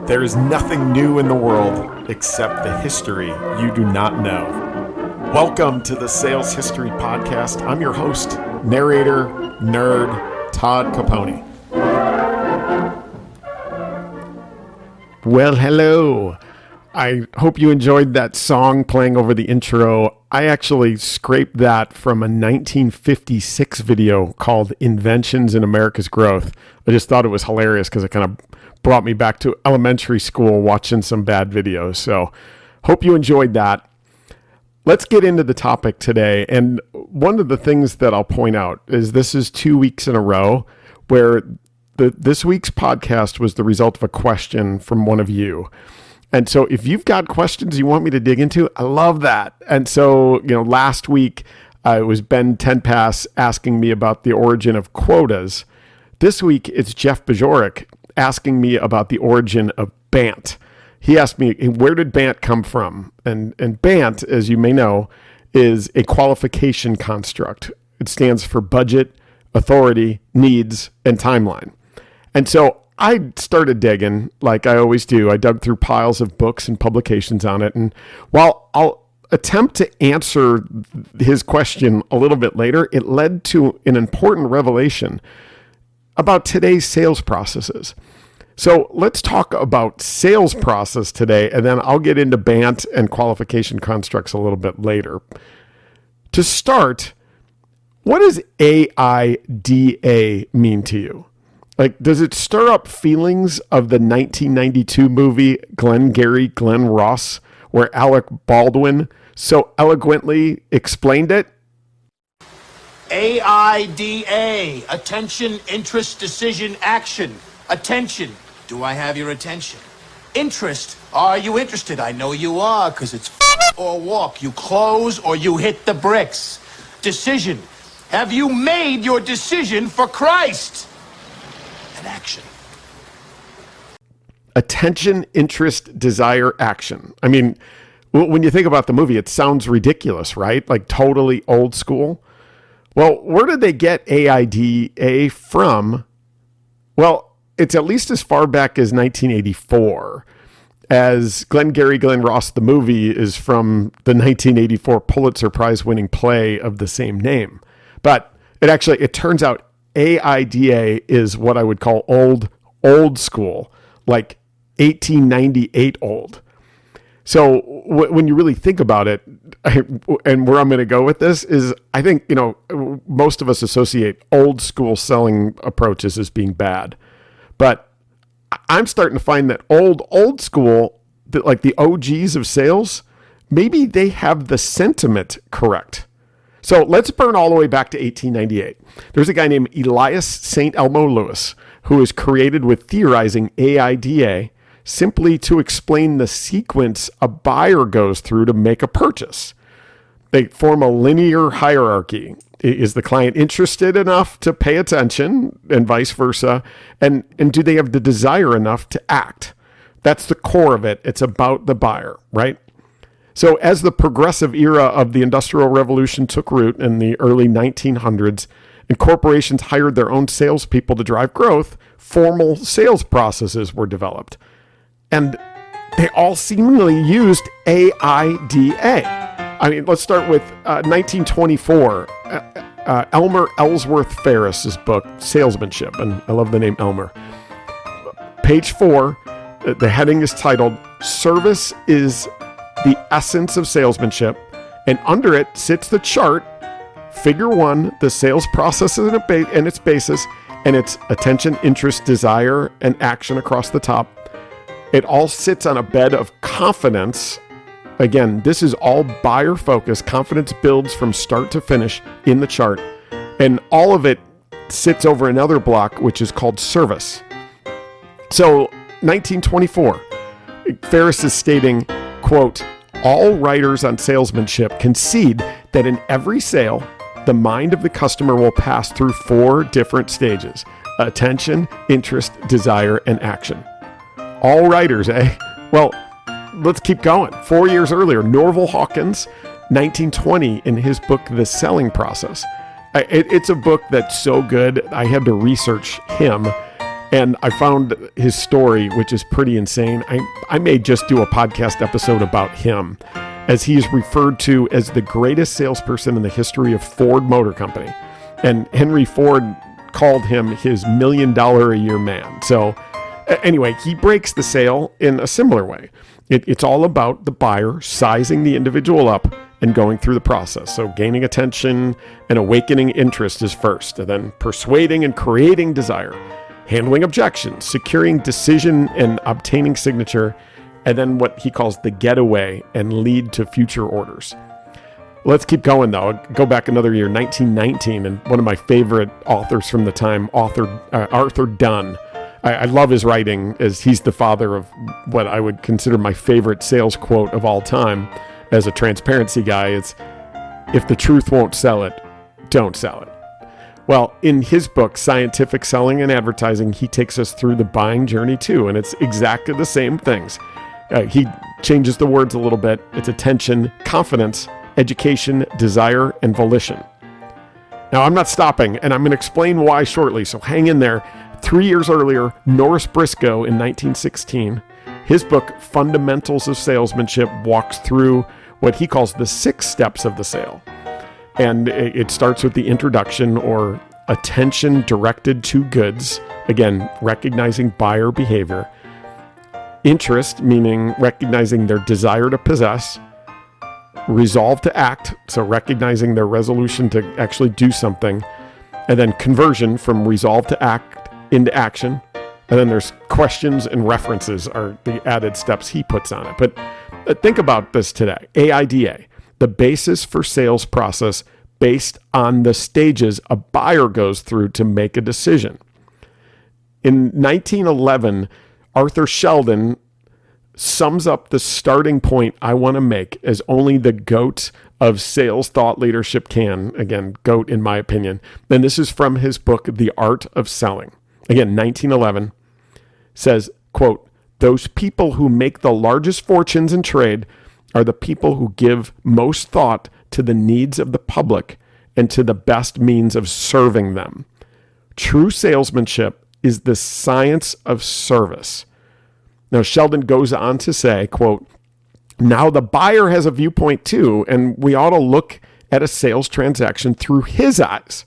There is nothing new in the world except the history you do not know. Welcome to the Sales History Podcast. I'm your host, narrator, nerd, Todd Caponi. Well, hello. I hope you enjoyed that song playing over the intro. I actually scraped that from a 1956 video called Inventions in America's Growth. I just thought it was hilarious because it kind of brought me back to elementary school watching some bad videos. So hope you enjoyed that. Let's get into the topic today. And one of the things that I'll point out is this is 2 weeks in a row where this week's podcast was the result of a question from one of you. And so if you've got questions you want me to dig into, I love that. And so, last week it was Ben Tenpass asking me about the origin of quotas. This week it's Jeff Bajorek asking me about the origin of BANT. He asked me, where did BANT come from? And BANT, as you may know, is a qualification construct. It stands for budget, authority, needs, and timeline. And so I started digging like I always do. I dug through piles of books and publications on it. And while I'll attempt to answer his question a little bit later, it led to an important revelation about today's sales processes. So let's talk about sales process today, and then I'll get into BANT and qualification constructs a little bit later. To start, what does AIDA mean to you? Like, does it stir up feelings of the 1992 movie Glengarry Glen Ross, where Alec Baldwin so eloquently explained it? AIDA, attention, interest, decision, action. Attention, do I have your attention? Interest, are you interested? I know you are, because it's or walk. You close or you hit the bricks. Decision, have you made your decision for Christ? And action. Attention, interest, desire, action. I mean, when you think about the movie, it sounds ridiculous, right? Like totally old school. Well, where did they get AIDA from? Well, it's at least as far back as 1984, as Glengarry Glen Ross, the movie, is from the 1984 Pulitzer Prize winning play of the same name. But it turns out AIDA is what I would call old school, like 1898 old. So when you really think about it, and where I'm going to go with this is, I think, most of us associate old school selling approaches as being bad. But I'm starting to find that old school, like the OGs of sales, maybe they have the sentiment correct. So let's burn all the way back to 1898. There's a guy named Elias St. Elmo Lewis who is created with theorizing AIDA simply to explain the sequence a buyer goes through to make a purchase. They form a linear hierarchy. Is the client interested enough to pay attention, and vice versa? And do they have the desire enough to act? That's the core of it. It's about the buyer, right? So as the progressive era of the Industrial Revolution took root in the early 1900s, and corporations hired their own salespeople to drive growth, formal sales processes were developed. And they all seemingly used AIDA. I mean, let's start with 1924. Elmer Ellsworth Ferris's book, Salesmanship, and I love the name Elmer. Page 4, the heading is titled, Service is the Essence of Salesmanship, and under it sits the chart, Figure 1, the sales process and its basis, and its attention, interest, desire, and action across the top. It all sits on a bed of confidence. Again, this is all buyer focused. Confidence builds from start to finish in the chart. And all of it sits over another block, which is called service. So 1924, Ferris is stating, quote, all writers on salesmanship concede that in every sale, the mind of the customer will pass through 4 different stages: attention, interest, desire, and action. All writers, eh? Well, let's keep going. 4 years earlier, Norval Hawkins, 1920, in his book, The Selling Process. It's a book that's so good, I had to research him. And I found his story, which is pretty insane. I may just do a podcast episode about him, as he is referred to as the greatest salesperson in the history of Ford Motor Company. And Henry Ford called him his $1 million a year man. So anyway, he breaks the sale in a similar way. It's all about the buyer sizing the individual up and going through the process. So gaining attention and awakening interest is first, and then persuading and creating desire, handling objections, securing decision and obtaining signature, and then what he calls the getaway and lead to future orders. Let's keep going though. I'll go back another year, 1919, and one of my favorite authors from the time, Arthur Dunn. I love his writing, as he's the father of what I would consider my favorite sales quote of all time. As a transparency guy, it's, if the truth won't sell it, don't sell it. Well, in his book, Scientific Selling and Advertising, he takes us through the buying journey too, and it's exactly the same things. He changes the words a little bit. It's attention, confidence, education, desire, and volition. Now, I'm not stopping, and I'm going to explain why shortly, so hang in there. 3 years earlier, Norris Briscoe in 1916, his book, Fundamentals of Salesmanship, walks through what he calls the 6 steps of the sale. And it starts with the introduction, or attention directed to goods. Again, recognizing buyer behavior. Interest, meaning recognizing their desire to possess. Resolve to act, so recognizing their resolution to actually do something. And then conversion, from resolve to act into action. And then there's questions and references are the added steps he puts on it. But think about this today. AIDA, the basis for sales process based on the stages a buyer goes through to make a decision. In 1911, Arthur Sheldon sums up the starting point I want to make as only the GOAT of sales thought leadership can. Again, GOAT in my opinion. And this is from his book, The Art of Selling. Again, 1911, says, quote, "Those people who make the largest fortunes in trade are the people who give most thought to the needs of the public and to the best means of serving them. True salesmanship is the science of service." Now, Sheldon goes on to say, quote, "Now the buyer has a viewpoint too, and we ought to look at a sales transaction through his eyes.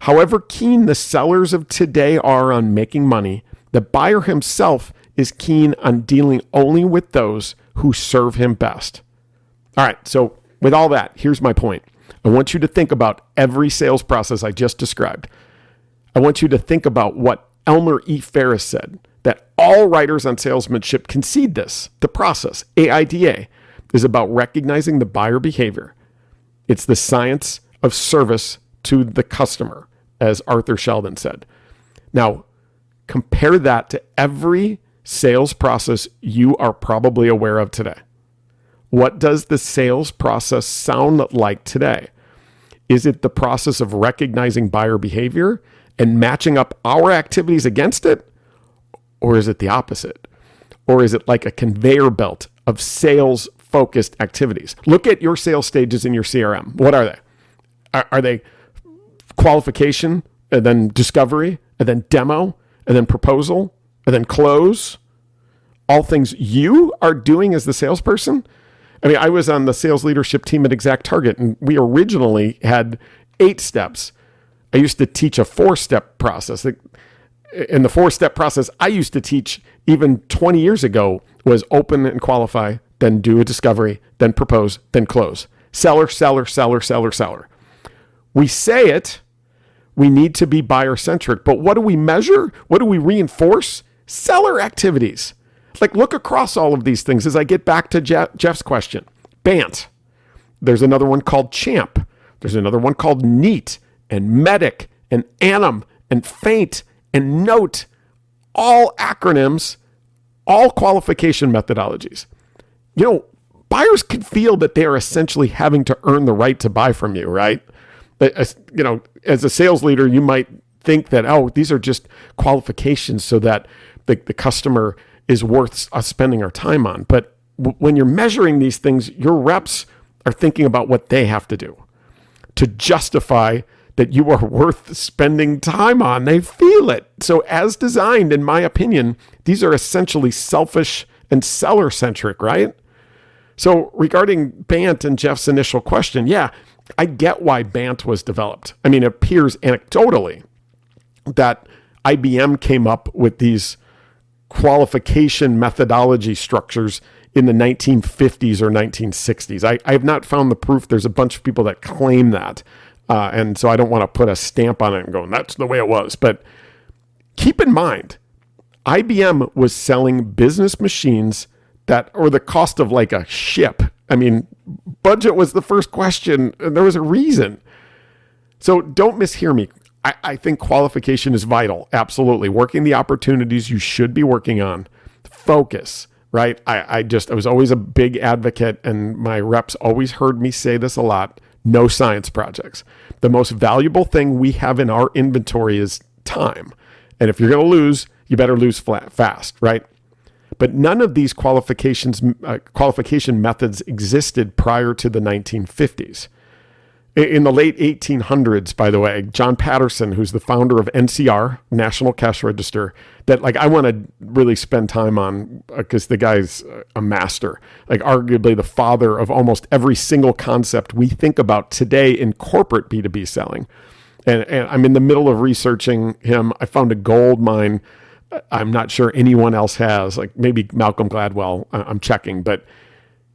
However keen the sellers of today are on making money, the buyer himself is keen on dealing only with those who serve him best." All right, so with all that, here's my point. I want you to think about every sales process I just described. I want you to think about what Elmer E. Ferris said, that all writers on salesmanship concede this. The process, AIDA, is about recognizing the buyer behavior. It's the science of service to the customer, as Arthur Sheldon said. Now, compare that to every sales process you are probably aware of today. What does the sales process sound like today? Is it the process of recognizing buyer behavior and matching up our activities against it? Or is it the opposite? Or is it like a conveyor belt of sales-focused activities? Look at your sales stages in your CRM. What are they? Are they qualification, and then discovery, and then demo, and then proposal, and then close? All things you are doing as the salesperson? I mean, I was on the sales leadership team at Exact Target, and we originally had 8 steps. I used to teach a 4-step process. And the 4-step process I used to teach even 20 years ago was open and qualify, then do a discovery, then propose, then close. Seller, seller, seller, seller, seller. We say it, we need to be buyer-centric, but what do we measure? What do we reinforce? Seller activities. Like, look across all of these things as I get back to Jeff's question. BANT. There's another one called CHAMP. There's another one called NEAT and MEDIC and ANIM and FAINT and NOTE. All acronyms, all qualification methodologies. You know, buyers can feel that they are essentially having to earn the right to buy from you, right? You know, as a sales leader, you might think that, oh, these are just qualifications so that the customer is worth us spending our time on. But when you're measuring these things, your reps are thinking about what they have to do to justify that you are worth spending time on. They feel it. So as designed, in my opinion, these are essentially selfish and seller-centric, right? So regarding BANT and Jeff's initial question, yeah, I get why BANT was developed. I mean, it appears anecdotally that IBM came up with these qualification methodology structures in the 1950s or 1960s. I have not found the proof. There's a bunch of people that claim that. And so I don't want to put a stamp on it and go, that's the way it was. But keep in mind, IBM was selling business machines that are the cost of like a ship. I mean, budget was the first question, and there was a reason. So don't mishear me. I think qualification is vital. Absolutely. Working the opportunities you should be working on. Focus, right? I was always a big advocate, and my reps always heard me say this a lot. No science projects. The most valuable thing we have in our inventory is time. And if you're going to lose, you better lose fast, right? But none of these qualification methods existed prior to the 1950s. In the late 1800s, by the way, John Patterson, who's the founder of NCR, National Cash Register, that like I want to really spend time on because the guy's a master, like arguably the father of almost every single concept we think about today in corporate B2B selling. And I'm in the middle of researching him. I found a gold mine I'm not sure anyone else has, like maybe Malcolm Gladwell, I'm checking, but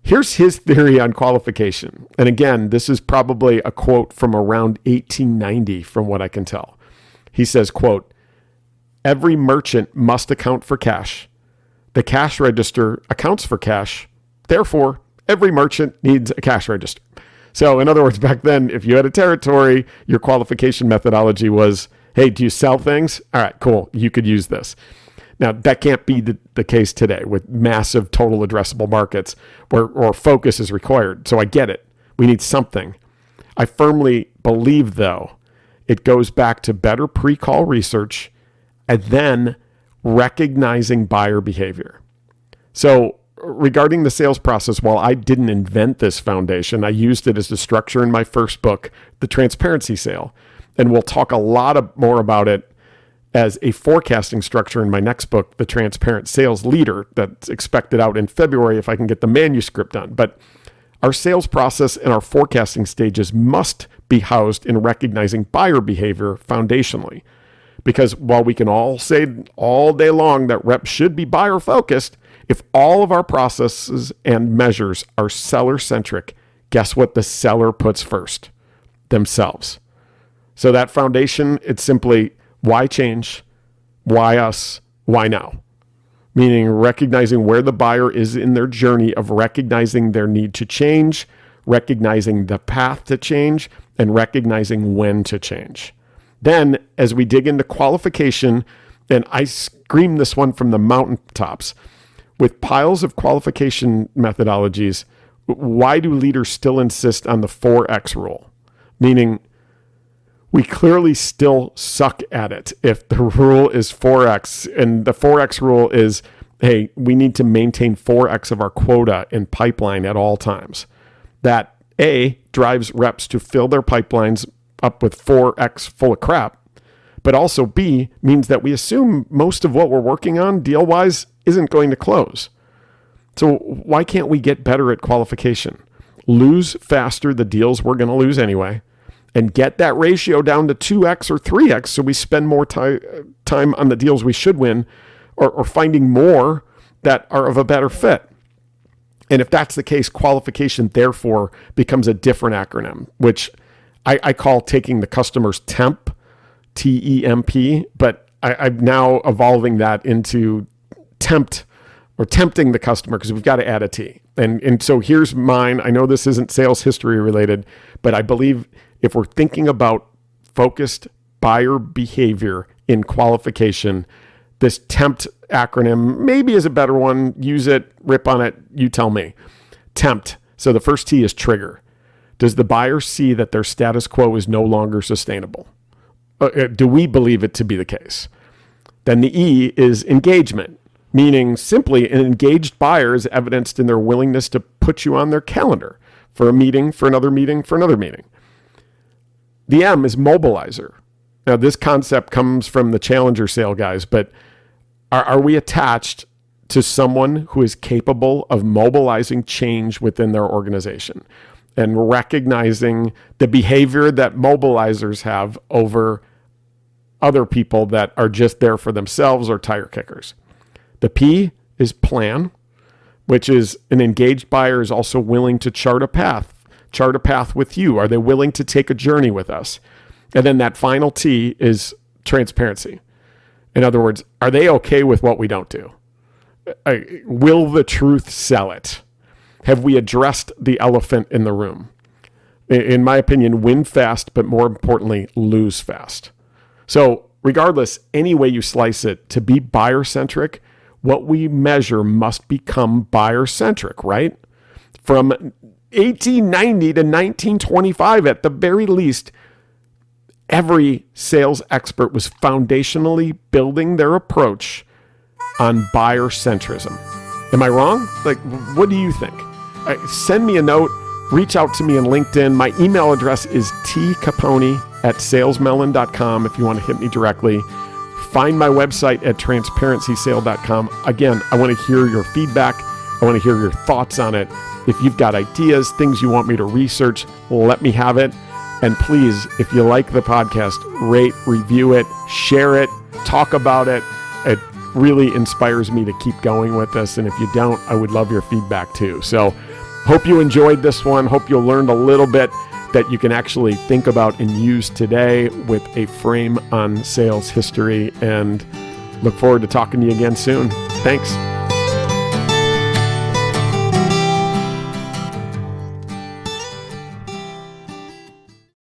here's his theory on qualification. And again, this is probably a quote from around 1890 from what I can tell. He says, quote, "Every merchant must account for cash. The cash register accounts for cash. Therefore, every merchant needs a cash register." So in other words, back then, if you had a territory, your qualification methodology was, hey, do you sell things? All right, cool. You could use this. Now, that can't be the case today with massive total addressable markets where focus is required. So I get it. We need something. I firmly believe, though, it goes back to better pre-call research and then recognizing buyer behavior. So regarding the sales process, while I didn't invent this foundation, I used it as the structure in my first book, The Transparency Sale. And we'll talk a lot more about it as a forecasting structure in my next book, The Transparent Sales Leader, that's expected out in February if I can get the manuscript done. But our sales process and our forecasting stages must be housed in recognizing buyer behavior foundationally. Because while we can all say all day long that reps should be buyer focused, if all of our processes and measures are seller-centric, guess what the seller puts first? Themselves. So that foundation, it's simply why change, why us, why now? Meaning recognizing where the buyer is in their journey of recognizing their need to change, recognizing the path to change, and recognizing when to change. Then, as we dig into qualification, and I scream this one from the mountaintops, with piles of qualification methodologies, why do leaders still insist on the 4X rule? Meaning, we clearly still suck at it if the rule is 4X. And the 4X rule is, hey, we need to maintain 4X of our quota in pipeline at all times. That A, drives reps to fill their pipelines up with 4X full of crap. But also B, means that we assume most of what we're working on deal-wise isn't going to close. So why can't we get better at qualification? Lose faster the deals we're going to lose anyway, and get that ratio down to 2X or 3X so we spend more time on the deals we should win or finding more that are of a better fit. And if that's the case, qualification, therefore, becomes a different acronym, which I call taking the customer's temp, TEMP, but I'm now evolving that into tempt or tempting the customer because we've got to add a T. And so here's mine. I know this isn't sales history related, but I believe if we're thinking about focused buyer behavior in qualification, this tempt acronym maybe is a better one. Use it, rip on it, you tell me. Tempt. So the first T is trigger. Does the buyer see that their status quo is no longer sustainable? Do we believe it to be the case? Then the E is engagement, meaning simply an engaged buyer is evidenced in their willingness to put you on their calendar for a meeting, for another meeting, for another meeting. The M is mobilizer. Now, this concept comes from the Challenger sale guys, but are we attached to someone who is capable of mobilizing change within their organization and recognizing the behavior that mobilizers have over other people that are just there for themselves or tire kickers? The P is plan, which is an engaged buyer is also willing to chart a path with you. Are they willing to take a journey with us? And then that final T is transparency. In other words, are they okay with what we don't do? Will the truth sell it? Have we addressed the elephant in the room? In my opinion, win fast, but more importantly, lose fast. So regardless, any way you slice it, to be buyer-centric, what we measure must become buyer-centric, right? From 1890 to 1925, at the very least, every sales expert was foundationally building their approach on buyer-centrism. Am I wrong? Like, what do you think? Send me a note. Reach out to me on LinkedIn. My email address is tcaponi@salesmelon.com if you want to hit me directly. Find my website at transparencysale.com. Again, I want to hear your feedback. I want to hear your thoughts on it. If you've got ideas, things you want me to research, let me have it. And please, if you like the podcast, rate, review it, share it, talk about it. It really inspires me to keep going with this. And if you don't, I would love your feedback too. So hope you enjoyed this one. Hope you learned a little bit that you can actually think about and use today with a frame on sales history. And look forward to talking to you again soon. Thanks.